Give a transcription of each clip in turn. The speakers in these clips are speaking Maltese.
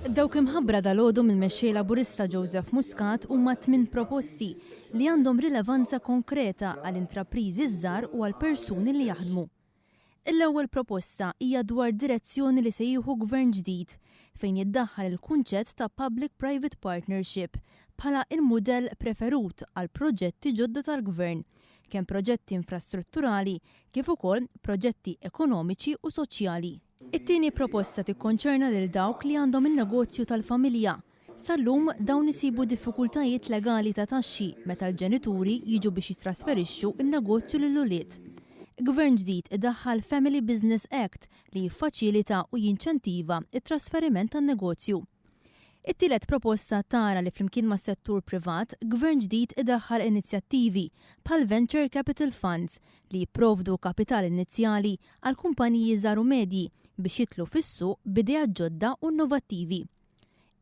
Dawk imħabbra dal-għodu mill-mexxej Laburista Joseph Muscat huma 8 proposti li għandhom rilevanza konkreta għal intrapriżi żgħar u għal persuni li jaħdmu. L-ewwel proposta hija dwar direzzjoni li se jieħu gvern ġdid fejn jiddaħħal il-kunċett ta' Public-Private Partnership bħala il-mudell preferut għal proġetti ġodda tal-gvern, kemm proġetti infrastrutturali kif ukoll proġetti ekonomiċi u soċjali. It-tieni proposta tikkonċerna lil dawk li għandhom il-negozju tal-familja. Sal-lum dawn isibu diffikultajiet legali ta' taxxi meta l-ġenituri jiġu biex jitrasferixxu il-negozju lill-ulied. Gvern ġdid idaħħal Family Business Act li jiffaċilita u jinċentiva it-trasferiment tan-negozju. It-tielet proposta tara li flimkien mas settur privat, gvern ġdid idaħħal inizjattivi bħal Venture Capital Funds li jipprovdu kapital inizjali għal kumpaniji żgħar u medji biex jitlu fis-suq b'idejat ġodda u innovattivi.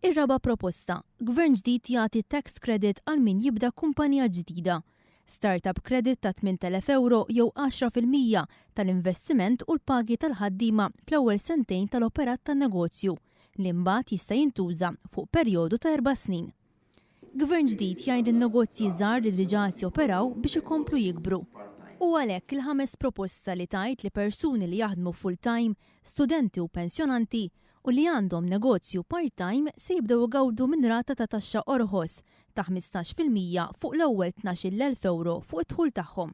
Ir-raba' proposta, gvern ġdid jagħti tax credit għal min jibda kumpanija ġdida. Startup credit ta' 8,000 euro jew 10% tal-investiment u l-pagi tal-ħaddiema fl-ewwel sentejn tal-operat tan-negozju li mbagħad jista' jintuża fuq perjodu ta' 4 snin. Gvern ġdid jgħid in-negozji żgħar li diġà qed joperaw biex ikomplu jikbru. U għalhekk il-5 proposta li tgħid li persuni li jaħdmu full-time, studenti u pensjonanti u li għandhom negozju part-time se jibdew igawdu minn rata ta' taxxa orħos ta' 15% fuq l-ewwel 12,000 euro fuq id-dħul tagħhom.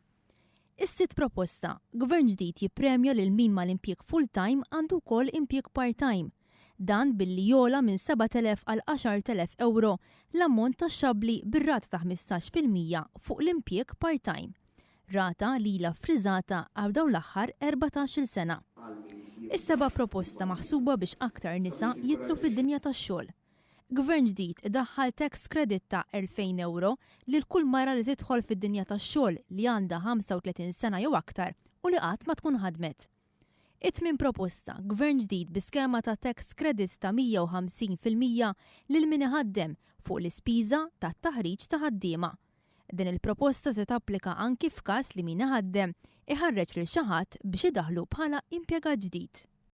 Is-sitt proposta, gvern ġdid jippremja lil min mal-impjieg full-time għandu wkoll impjieg part-time. Dan billi jola minn 7,000 għal 10,000 euro l-ammont taxxabbli bir-rata ta' 15% fuq l-impjieg part-time. Rata li la friżata għal dawn l-aħħar 14-il sena. Is-seba' proposta maħsuba biex aktar nisa jitlu fid-dinja tax-xogħol. Gvern ġdid idaħħal tax credit ta' 2,000 euro lil kull mara li tidħol fid-dinja tax-xogħol li għandha 35 sena jew aktar u li qatt ma tkun ħadmet. It-tmien proposta, gvern ġdid bi skema ta' tax credit ta' 150% lil min iħaddem fuq l-ispiża tat-taħriġ ta' ħaddiema. Din il-proposta se tapplika anki f'każ li min iħaddem iħarreġ lil xi ħadd biex idaħħlu bħala impjegat ġdid.